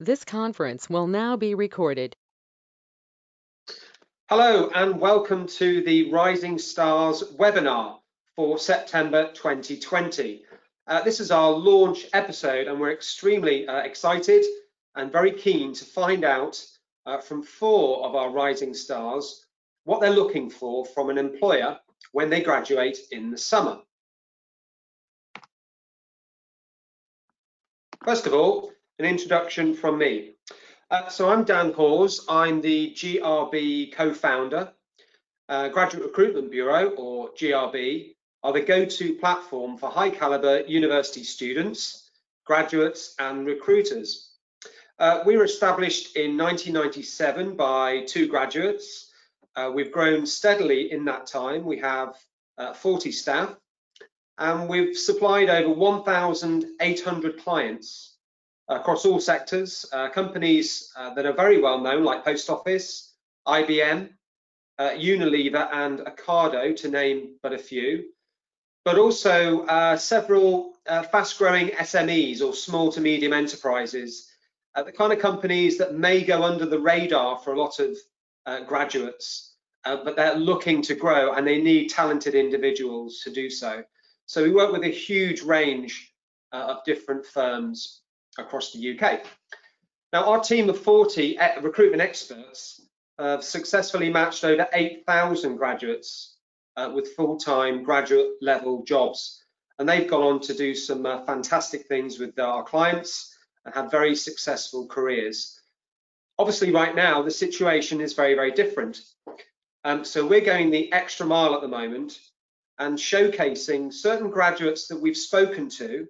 This conference will now be recorded. Hello and welcome to the Rising Stars webinar for September 2020. This is our launch episode and we're extremely excited and very keen to find out from 4 of our Rising Stars what they're looking for from an employer when they graduate in the summer. First of all, an introduction from me. So I'm Dan Hawes. I'm the GRB co-founder. Graduate Recruitment Bureau, or GRB, are the go-to platform for high-caliber university students, graduates, and recruiters. We were established in 1997 by 2 graduates. We've grown steadily in that time. We have 40 staff, and we've supplied over 1,800 clients across all sectors, companies that are very well known, like Post Office, IBM, Unilever and Ocado, to name but a few, but also several fast-growing SMEs or small to medium enterprises, the kind of companies that may go under the radar for a lot of graduates, but they're looking to grow and they need talented individuals to do so. So we work with a huge range of different firms across the UK. Now, our team of 40 recruitment experts have successfully matched over 8,000 graduates with full-time graduate level jobs, and they've gone on to do some fantastic things with our clients and have very successful careers. Obviously, right now the situation is very, very different, so we're going the extra mile at the moment and showcasing certain graduates that we've spoken to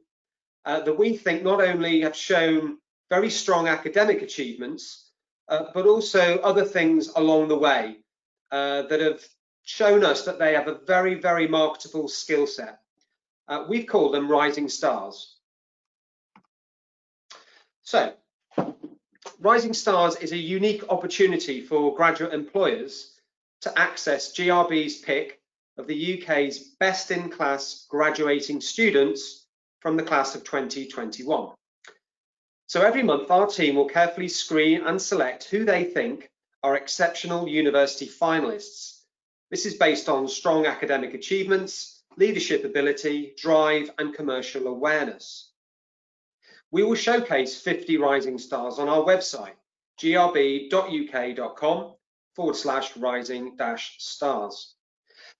that we think not only have shown very strong academic achievements, but also other things along the way that have shown us that they have a very, very marketable skill set. We've called them Rising Stars. So, Rising Stars is a unique opportunity for graduate employers to access GRB's pick of the UK's best-in-class graduating students from the class of 2021. So every month, our team will carefully screen and select who they think are exceptional university finalists. This is based on strong academic achievements, leadership ability, drive, and commercial awareness. We will showcase 50 Rising Stars on our website, grb.uk.com/rising-stars.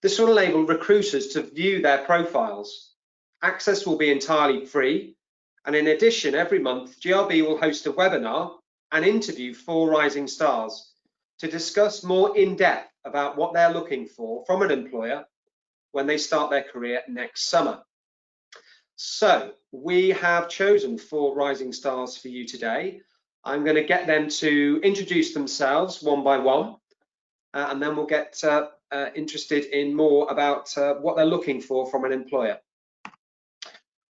This will enable recruiters to view their profiles. Access will be entirely free. And in addition, every month, GRB will host a webinar and interview 4 Rising Stars to discuss more in depth about what they're looking for from an employer when they start their career next summer. So we have chosen 4 Rising Stars for you today. I'm going to get them to introduce themselves one by one, and then we'll get interested in more about what they're looking for from an employer.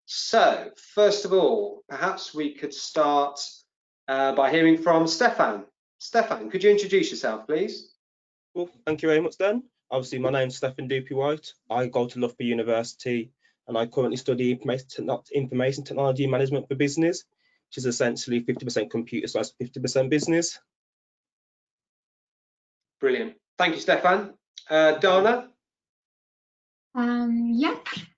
So, first of all, perhaps we could start by hearing from Stefan. Stefan, could you introduce yourself, please? Well, thank you very much, Dan. Obviously, my name's Stefan White. I go to Loughborough University and I currently study information technology management for business, which is essentially 50% computer science, 50% business. Brilliant. Thank you, Stefan. Donna?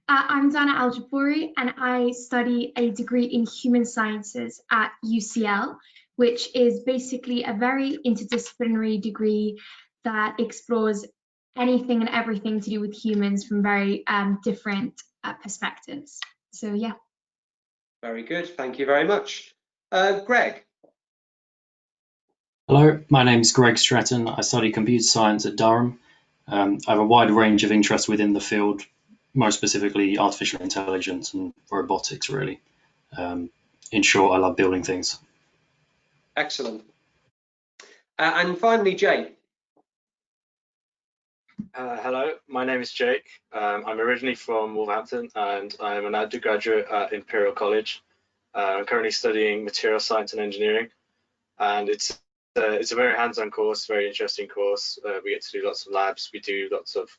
I'm Donna Aljabouri and I study a degree in human sciences at UCL, which is basically a very interdisciplinary degree that explores anything and everything to do with humans from very different perspectives. So yeah. Very good. Thank you very much. Greg? Hello, my name is Greg Stratton. I study computer science at Durham. I have a wide range of interests within the field, most specifically artificial intelligence and robotics, really. In short, I love building things. Excellent. And finally, Jake. Hello, my name is Jake. I'm originally from Wolverhampton and I'm an undergraduate at Imperial College. I'm currently studying material science and engineering, and it's a very hands-on course, very interesting course. We get to do lots of labs, we do lots of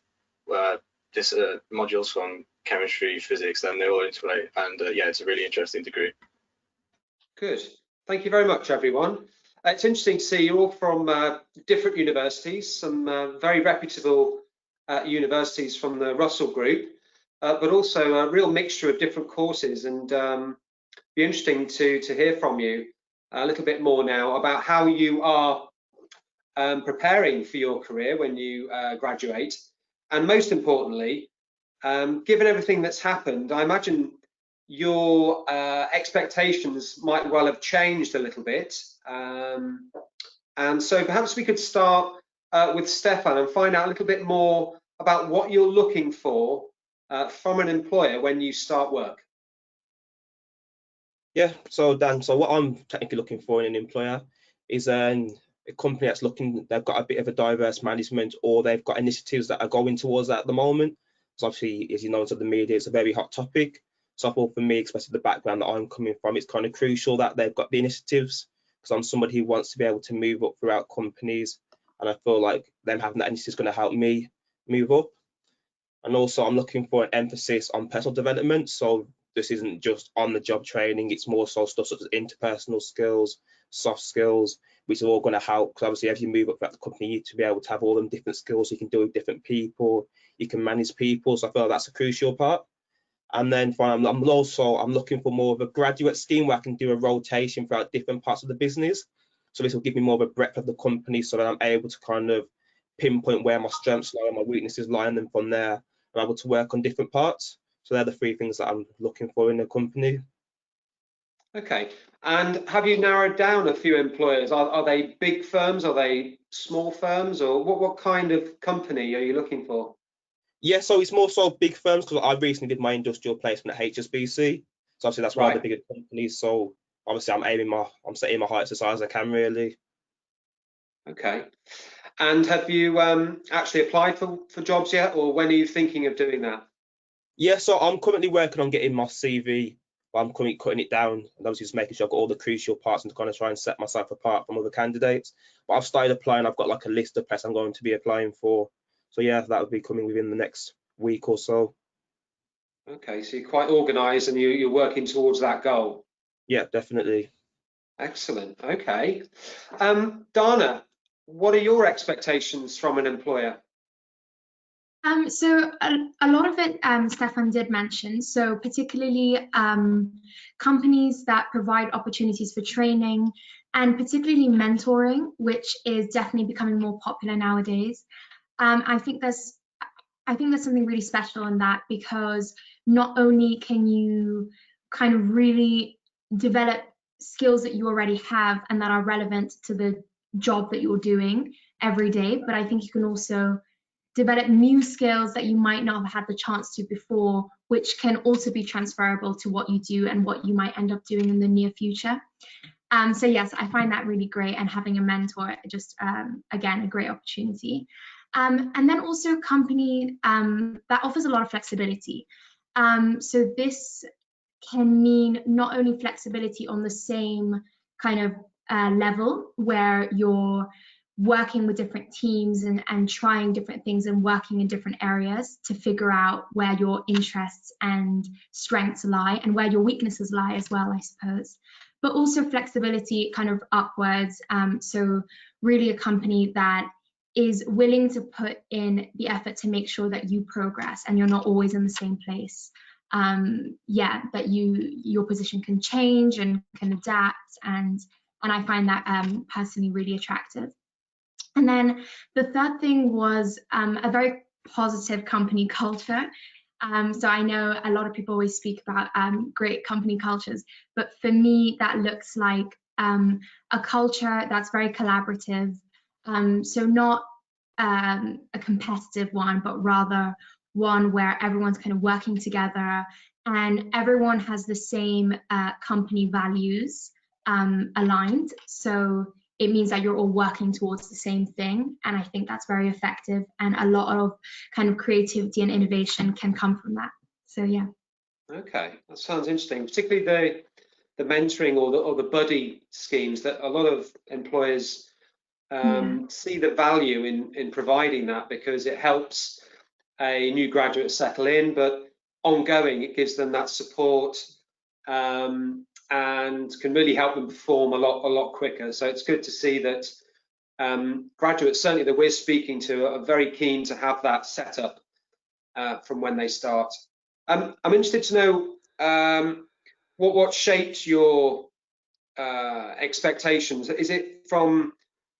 modules from chemistry, physics, and they're all interrelated, and yeah, it's a really interesting degree. Good. Thank you very much, everyone. It's interesting to see you're all from different universities, some very reputable universities from the Russell Group, but also a real mixture of different courses, and be interesting to hear from you a little bit more now about how you are preparing for your career when you graduate, and most importantly, given everything that's happened, I imagine your expectations might well have changed a little bit. And so perhaps we could start with Stefan and find out a little bit more about what you're looking for from an employer when you start work. Yeah, so Dan, so what I'm technically looking for in an employer is a company that's looking, they've got a bit of a diverse management, or they've got initiatives that are going towards that at the moment. So obviously, as you know, into the media, it's a very hot topic. So I thought for me, especially the background that I'm coming from, it's kind of crucial that they've got the initiatives, because I'm somebody who wants to be able to move up throughout companies, and I feel like them having that initiative is going to help me move up. And also I'm looking for an emphasis on personal development. So this isn't just on the job training, it's more so stuff such as interpersonal skills, soft skills, which are all going to help, because obviously as you move up throughout the company, you need to be able to have all them different skills you can deal with different people, you can manage people. So I feel like that's a crucial part. And then finally, I'm looking for more of a graduate scheme where I can do a rotation throughout different parts of the business. So this will give me more of a breadth of the company, so that I'm able to kind of pinpoint where my strengths lie and my weaknesses lie, and then from there I'm able to work on different parts. So they're the three things that I'm looking for in a company. Okay, and have you narrowed down a few employers? Are they big firms? Are they small firms? Or what kind of company are you looking for? Yeah, so it's more so big firms, because I recently did my industrial placement at HSBC. So obviously that's one of the Right. bigger companies. So obviously I'm setting my heights as high as I can, really. Okay. And have you actually applied for jobs yet, or when are you thinking of doing that? Yeah, so I'm currently working on getting my CV, but I'm currently cutting it down and obviously just making sure I've got all the crucial parts and kind of try and set myself apart from other candidates. But I've started applying. I've got like a list of places I'm going to be applying for. So yeah, that will be coming within the next week or so. Okay, so you're quite organised and you're working towards that goal. Yeah, definitely. Excellent. Okay. Donna, what are your expectations from an employer? So a lot of it, Stefan did mention, so particularly companies that provide opportunities for training and particularly mentoring, which is definitely becoming more popular nowadays. I think there's something really special in that, because not only can you kind of really develop skills that you already have and that are relevant to the job that you're doing every day, but I think you can also develop new skills that you might not have had the chance to before, which can also be transferable to what you do and what you might end up doing in the near future. So yes, I find that really great, and having a mentor, just again, a great opportunity. And then also a company that offers a lot of flexibility. So this can mean not only flexibility on the same kind of level, where you're working with different teams and trying different things and working in different areas to figure out where your interests and strengths lie and where your weaknesses lie as well, I suppose. But also flexibility kind of upwards. So really a company that is willing to put in the effort to make sure that you progress and you're not always in the same place. Yeah, that your position can change and can adapt, and I find that personally really attractive. And then the third thing was a very positive company culture. So I know a lot of people always speak about great company cultures, but for me that looks like a culture that's very collaborative. So not a competitive one, but rather one where everyone's kind of working together and everyone has the same company values aligned. So it means that you're all working towards the same thing. And I think that's very effective. And a lot of kind of creativity and innovation can come from that. So yeah. Okay, that sounds interesting, particularly the mentoring or the buddy schemes that a lot of employers see the value in providing that, because it helps a new graduate settle in, but ongoing it gives them that support and can really help them perform a lot quicker. So it's good to see that graduates, certainly that we're speaking to, are very keen to have that set up from when they start. I'm interested to know what shaped your expectations. Is it from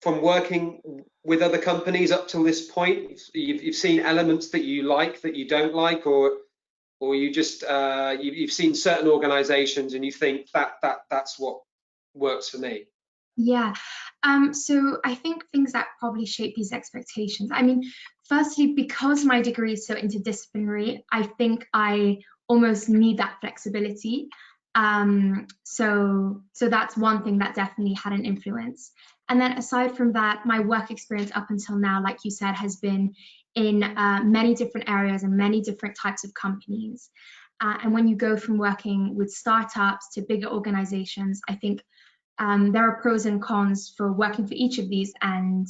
working with other companies up till this point? You've seen elements that you like, that you don't like, or you just you've seen certain organizations and you think that's what works for me? Yeah, so I think things that probably shape these expectations. I mean, firstly, because my degree is so interdisciplinary, I think I almost need that flexibility. So that's one thing that definitely had an influence. And then aside from that, my work experience up until now, like you said, has been in many different areas and many different types of companies. And when you go from working with startups to bigger organizations, I think there are pros and cons for working for each of these. And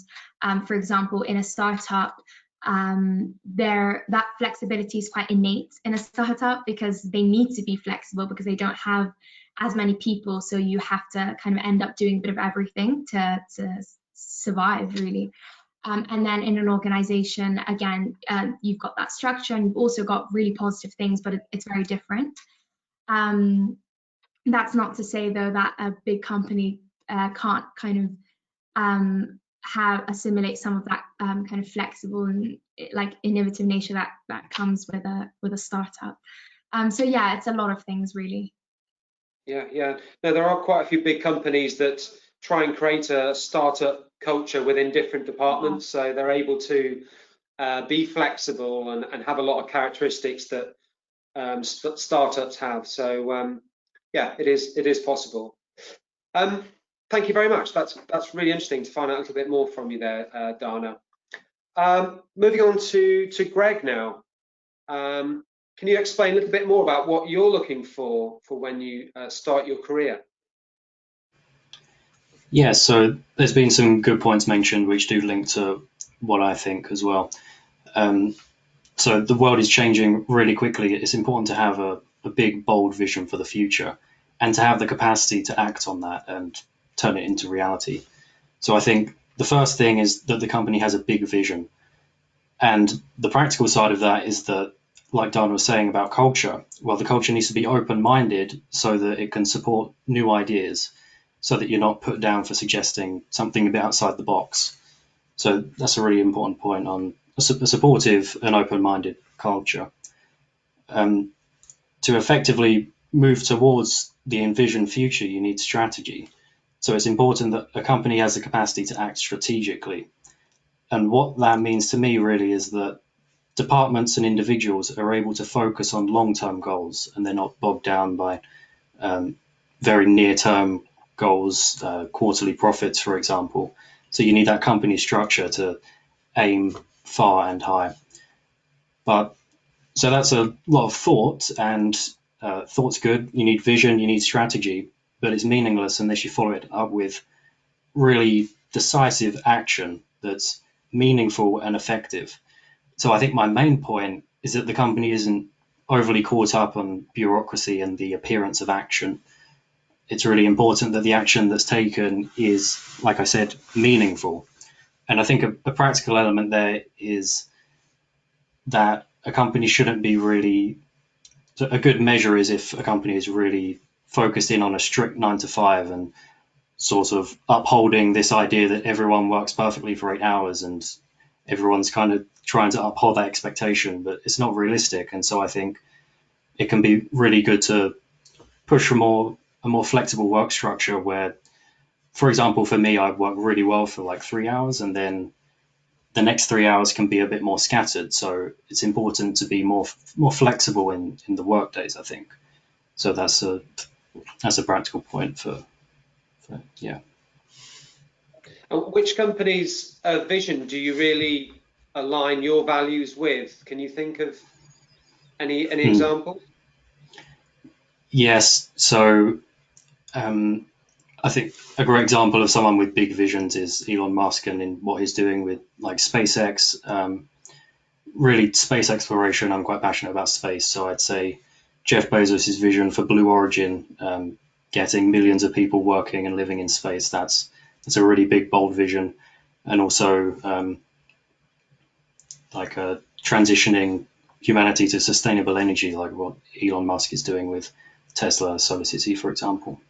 for example, in a startup, that flexibility is quite innate in a startup because they need to be flexible because they don't have as many people. So you have to kind of end up doing a bit of everything to survive, really. And then in an organization, again, you've got that structure and you've also got really positive things, but it's very different. That's not to say, though, that a big company can't kind of assimilate some of that kind of flexible and like innovative nature that comes with a startup. So yeah, it's a lot of things, really. Yeah. No, there are quite a few big companies that try and create a startup culture within different departments, so they're able to be flexible and have a lot of characteristics that startups have. So yeah, it is possible. Thank you very much. That's really interesting to find out a little bit more from you there, Donna. Moving on to Greg now. Can you explain a little bit more about what you're looking for when you start your career? Yeah, so there's been some good points mentioned which do link to what I think as well. So the world is changing really quickly. It's important to have a big, bold vision for the future and to have the capacity to act on that and turn it into reality. So I think the first thing is that the company has a big vision. And the practical side of that is that, like Donna was saying about culture, well, the culture needs to be open-minded so that it can support new ideas, so that you're not put down for suggesting something a bit outside the box. So that's a really important point on a supportive and open-minded culture. To effectively move towards the envisioned future, you need strategy. So it's important that a company has the capacity to act strategically. And what that means to me really is that departments and individuals are able to focus on long-term goals and they're not bogged down by very near-term goals, quarterly profits, for example. So you need that company structure to aim far and high. But so that's a lot of thought, and thought's good. You need vision, you need strategy, but it's meaningless unless you follow it up with really decisive action that's meaningful and effective. So I think my main point is that the company isn't overly caught up on bureaucracy and the appearance of action. It's really important that the action that's taken is, like I said, meaningful. And I think a practical element there is that a company shouldn't be really, a good measure is if a company is really focused in on a strict 9 to 5 and sort of upholding this idea that everyone works perfectly for 8 hours and everyone's kind of trying to uphold that expectation, but it's not realistic. And so I think it can be really good to push for a more flexible work structure where, for example, for me, I work really well for like 3 hours and then the next 3 hours can be a bit more scattered. So it's important to be more flexible in the work days, I think. So that's a practical point for yeah. Which company's vision do you really align your values with? Can you think of any examples? Yes. So I think a great example of someone with big visions is Elon Musk and in what he's doing with like SpaceX. Really, space exploration. I'm quite passionate about space, so I'd say Jeff Bezos' vision for Blue Origin, getting millions of people working and living in space. That's a really big, bold vision, and also transitioning humanity to sustainable energy, like what Elon Musk is doing with Tesla Solar City, for example.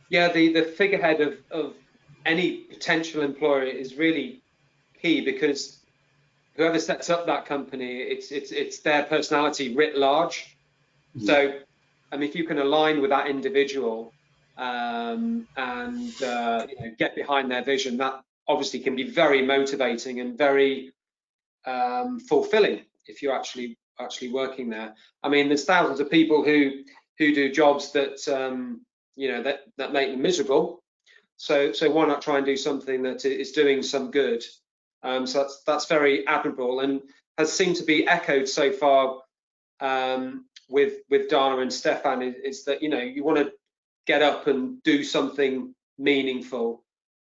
Yeah, the figurehead of any potential employer is really key, because whoever sets up that company, it's their personality writ large. So, I mean, if you can align with that individual and get behind their vision, that obviously can be very motivating and very fulfilling if you're actually working there. I mean, there's thousands of people who do jobs that that make them miserable. So why not try and do something that is doing some good? So that's very admirable, and has seemed to be echoed so far with Donna and Stefan. Is that you want to get up and do something meaningful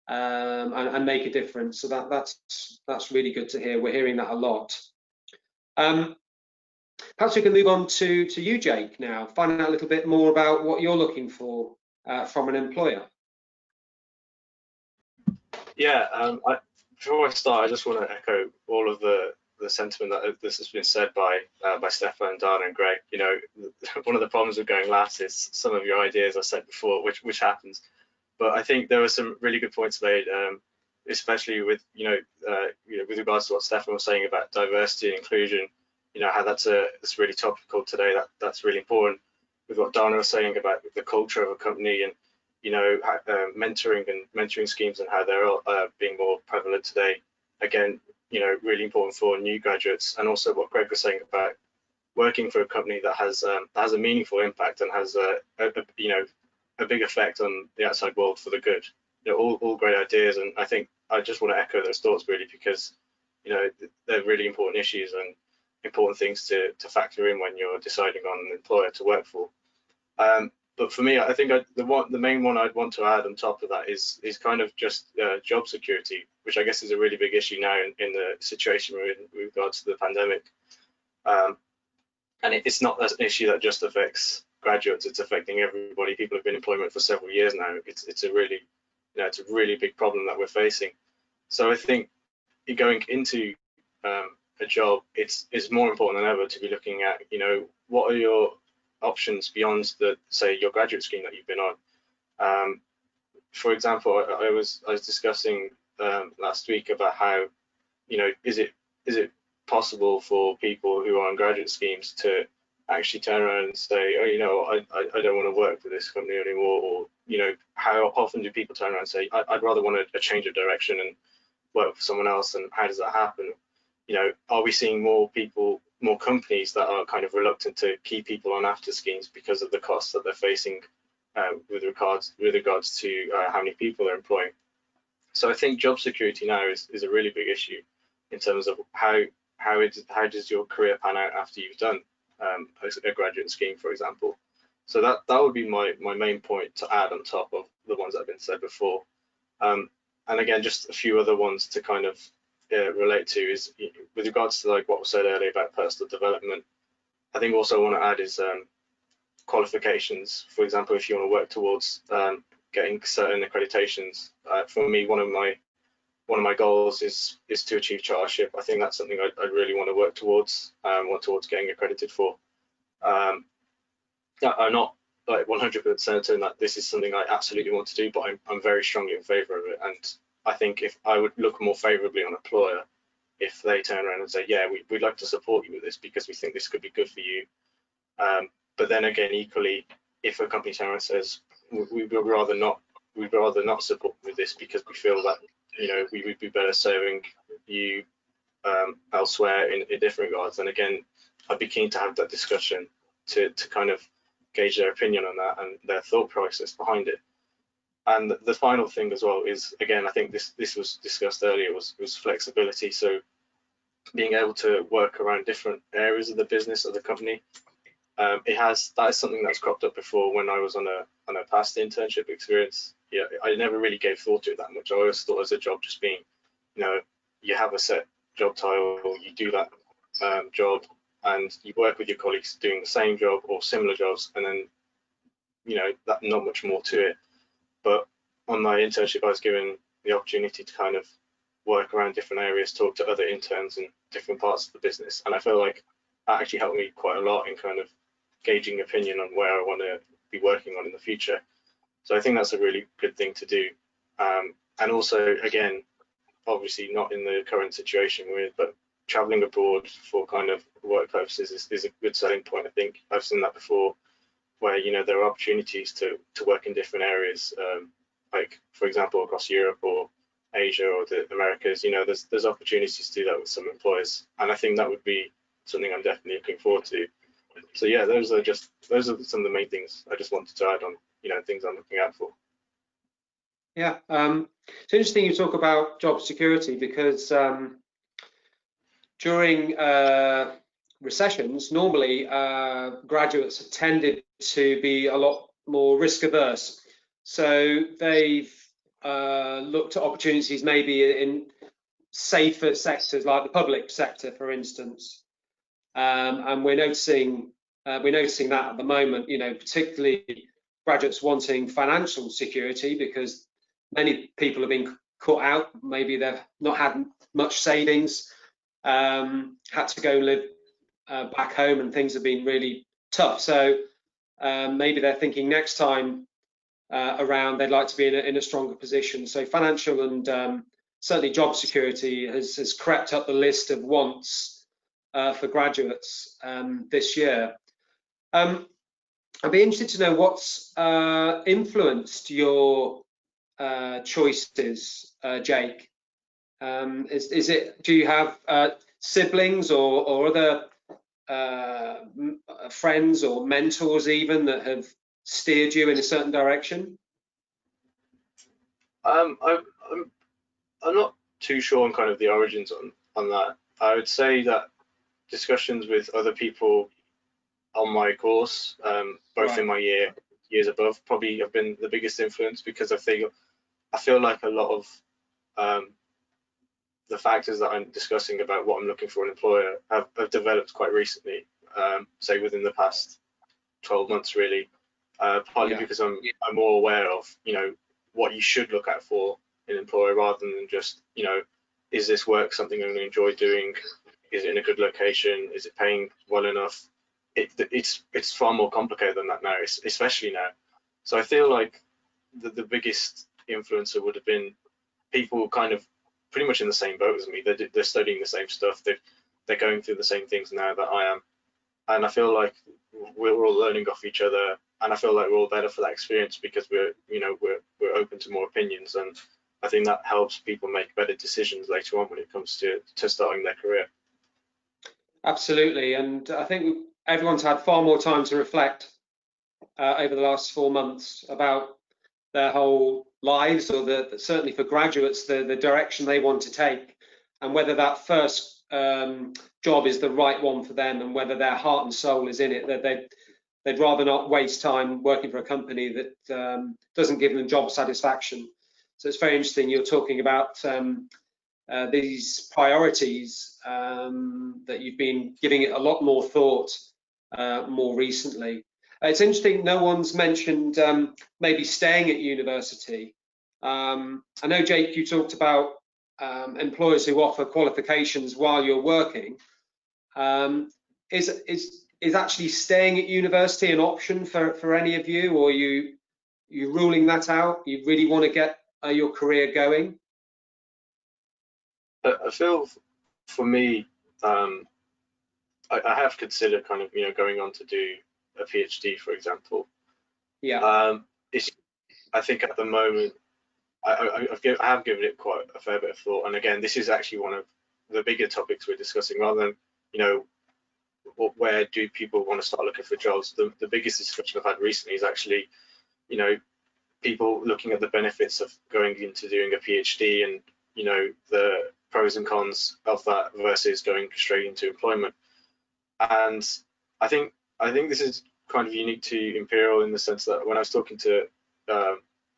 and make a difference. So that's really good to hear. We're hearing that a lot. Perhaps we can move on to you, Jake, now. Find out a little bit more about what you're looking for from an employer. Yeah, before I start, I just want to echo all of the sentiment that this has been said by Stefan, Donna, and Greg. One of the problems with going last is some of your ideas I said before, which happens. But I think there were some really good points made, especially with with regards to what Stefan was saying about diversity and inclusion. How that's really topical today. That's really important. With what Donna was saying about the culture of a company, and mentoring schemes and how they're being more prevalent today. Again, really important for new graduates, and also what Greg was saying about working for a company that has a meaningful impact and has a big effect on the outside world for the good. All great ideas, and I think I just want to echo those thoughts really, because they're really important issues and important things to factor in when you're deciding on an employer to work for. But for me, I think the main one I'd want to add on top of that is kind of just job security, which I guess is a really big issue now in the situation we're in with regards to the pandemic. And it's not an issue that just affects graduates; it's affecting everybody. People have been in employment for several years now. It's a really big problem that we're facing. So I think going into a job, it's more important than ever to be looking at what are your options beyond your graduate scheme that you've been on. For example, I was discussing last week about how is it possible for people who are on graduate schemes to actually turn around and say, oh, I don't want to work for this company anymore, or how often do people turn around and say, I'd rather want a change of direction and work for someone else, and how does that happen? Are we seeing more companies that are kind of reluctant to keep people on after schemes because of the costs that they're facing with regards to how many people they're employing? So I think job security now is a really big issue in terms of how does your career pan out after you've done a graduate scheme, for example. So that would be my main point to add on top of the ones that have been said before. And again, just a few other ones to kind of relate to is with regards to like what was said earlier about personal development. I think also I want to add is qualifications. For example, if you want to work towards getting certain accreditations, for me, one of my goals is to achieve chartership. I think that's something I really want to work towards, getting accredited for. I'm not like 100% certain that this is something I absolutely want to do, but I'm very strongly in favour of it. And I think if I would look more favourably on an employer if they turn around and say, yeah, we'd like to support you with this because we think this could be good for you. But then again, equally, if a company turns around and says, we'd rather not support with this because we feel that we would be better serving you elsewhere in different regards, then again, I'd be keen to have that discussion to kind of gauge their opinion on that and their thought process behind it. And the final thing as well is, again, I think this was discussed earlier, was flexibility. So being able to work around different areas of the business of the company. That is something that's cropped up before when I was on a past internship experience. Yeah, I never really gave thought to it that much. I always thought as a job just being, you have a set job title, you do that job, and you work with your colleagues doing the same job or similar jobs, and then that not much more to it. But on my internship, I was given the opportunity to kind of work around different areas, talk to other interns in different parts of the business, and I feel like that actually helped me quite a lot in kind of gauging opinion on where I want to be working on in the future. So I think that's a really good thing to do. And also, again, obviously not in the current situation we're in, but traveling abroad for kind of work purposes is a good selling point. I think I've seen that before, where there are opportunities to work in different areas, like for example across Europe or Asia or the Americas. There's opportunities to do that with some employers, and I think that would be something I'm definitely looking forward to. So yeah, those are some of the main things I just wanted to add on, things I'm looking out for. Yeah, it's interesting you talk about job security, because during recessions, normally graduates have tended to be a lot more risk averse. So they've looked at opportunities maybe in safer sectors like the public sector, for instance. And we're noticing that at the moment, particularly graduates wanting financial security, because many people have been caught out. Maybe they've not had much savings, had to go live back home, and things have been really tough. So maybe they're thinking next time around they'd like to be in a stronger position. So financial and certainly job security has crept up the list of wants for graduates this year. I'd be interested to know what's influenced your choices, Jake. Do you have siblings or other friends or mentors even that have steered you in a certain direction? I'm not too sure on kind of the origins on that. I would say that discussions with other people on my course, both in my years above, probably have been the biggest influence, because I feel like a lot of the factors that I'm discussing about what I'm looking for an employer have developed quite recently, say within the past 12 months really, partly because I'm more aware of what you should look at for an employer, rather than just is this work something I'm going to enjoy doing, is it in a good location, is it paying well enough. It's far more complicated than that now, especially now. So I feel like the biggest influencer would have been people kind of pretty much in the same boat as me. They're studying the same stuff. They're going through the same things now that I am, and I feel like we're all learning off each other, and I feel like we're all better for that experience, because we're open to more opinions, and I think that helps people make better decisions later on when it comes to starting their career. Absolutely, and I think everyone's had far more time to reflect over the last 4 months about their whole lives, or certainly for graduates, the direction they want to take, and whether that first job is the right one for them, and whether their heart and soul is in it. That they'd rather not waste time working for a company that doesn't give them job satisfaction. So it's very interesting you're talking about these priorities, that you've been giving it a lot more thought more recently. It's interesting no one's mentioned maybe staying at university. I know, Jake, you talked about employers who offer qualifications while you're working. Is actually staying at university an option for any of you, or you ruling that out? You really want to get your career going? I feel for me, I have considered kind of going on to do a PhD, for example. Yeah. I think at the moment I have given it quite a fair bit of thought, and again, this is actually one of the bigger topics we're discussing, rather than where do people want to start looking for jobs. The biggest discussion I've had recently is actually people looking at the benefits of going into doing a PhD, and the pros and cons of that versus going straight into employment. And I think this is kind of unique to Imperial, in the sense that when I was talking to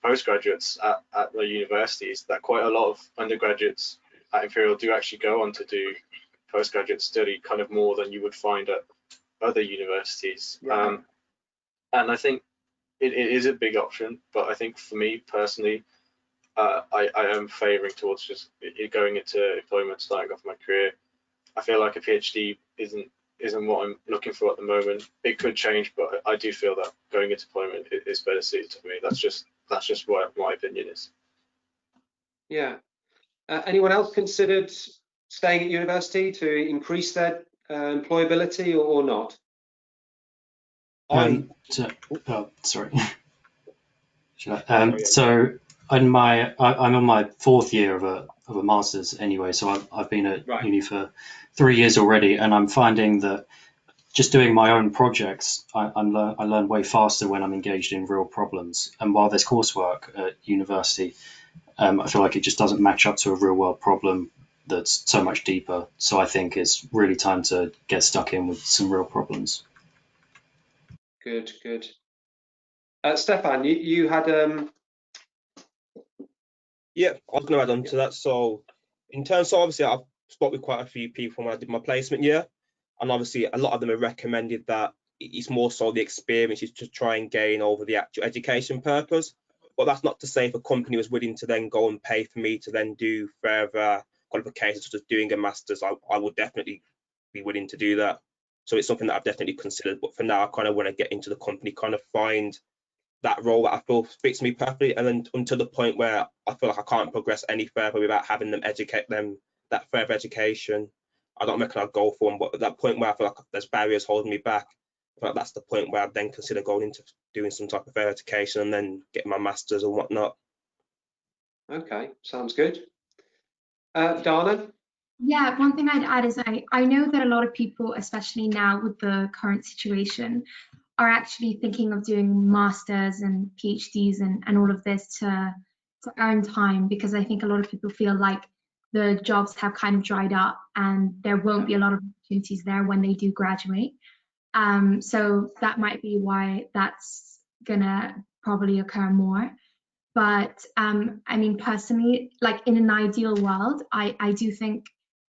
postgraduates at the universities, that quite a lot of undergraduates at Imperial do actually go on to do postgraduate study, kind of more than you would find at other universities. Right. And I think it is a big option, but I think for me personally, I am favouring towards just going into employment, starting off my career. I feel like a PhD isn't what I'm looking for at the moment. It could change, but I do feel that going into employment is better suited to me. That's just what my opinion is. Yeah. Anyone else considered staying at university to increase their employability or not? Sorry. So I'm on my fourth year of a master's anyway, so I've been at uni for 3 years already, and I'm finding that just doing my own projects, I learn way faster when I'm engaged in real problems. And while there's coursework at university, I feel like it just doesn't match up to a real world problem that's so much deeper. So I think it's really time to get stuck in with some real problems. Good. Stefan, you had Yeah, I was going to add on to that. So in terms of, obviously, I've spoke with quite a few people when I did my placement year, and obviously a lot of them have recommended that it's more so the experience is to try and gain over the actual education purpose. But that's not to say if a company was willing to then go and pay for me to then do further qualifications, such as doing a master's, I would definitely be willing to do that. So it's something that I've definitely considered. But for now, I kind of want to get into the company, kind of find that role that I feel fits me perfectly, and then until the point where I feel like I can't progress any further without having them educate them that further education, I don't reckon I'd go for them. But at that point where I feel like there's barriers holding me back, I feel like that's the point where I'd then consider going into doing some type of further education and then getting my masters and whatnot. Okay, sounds good. Donna? Yeah, one thing I'd add is I know that a lot of people, especially now with the current situation, are actually thinking of doing masters and PhDs and all of this to earn time, because I think a lot of people feel like the jobs have kind of dried up and there won't be a lot of opportunities there when they do graduate. So that might be why that's gonna probably occur more. But I mean, personally, like in an ideal world, I do think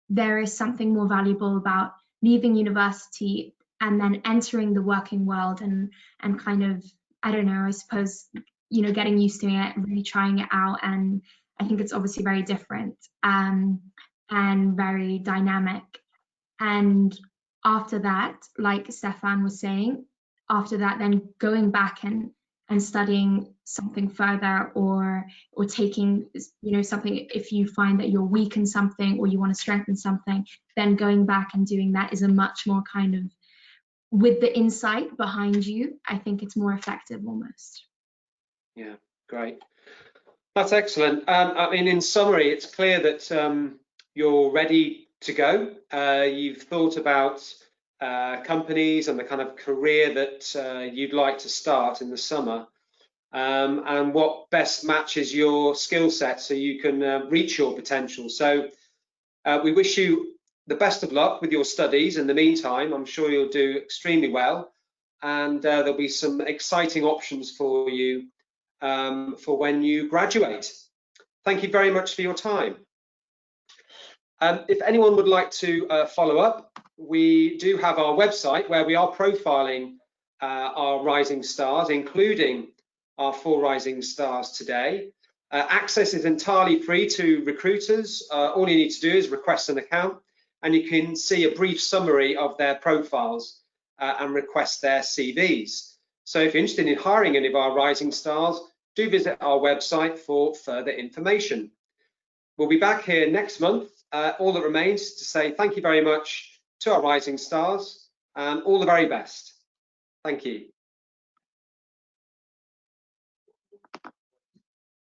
there is something more valuable about leaving university and then entering the working world and kind of, I don't know, I suppose, you know, getting used to it, really trying it out. And I think it's obviously very different and very dynamic. And after that, like Stefan was saying, after that, then going back and studying something further or taking, you know, something, if you find that you're weak in something or you want to strengthen something, then going back and doing that is a much more kind of, with the insight behind you, I think it's more effective almost. Yeah, great. That's excellent. I mean, in summary, it's clear that you're ready to go. You've thought about companies and the kind of career that you'd like to start in the summer, and what best matches your skill set so you can reach your potential. So we wish you the best of luck with your studies. In the meantime, I'm sure you'll do extremely well, and there'll be some exciting options for you for when you graduate. Thank you very much for your time. If anyone would like to follow up, we do have our website where we are profiling our rising stars, including our 4 rising stars today. Access is entirely free to recruiters. All you need to do is request an account, and you can see a brief summary of their profiles and request their CVs. So if you're interested in hiring any of our rising stars, do visit our website for further information. We'll be back here next month. All that remains is to say thank you very much to our rising stars and all the very best. Thank you.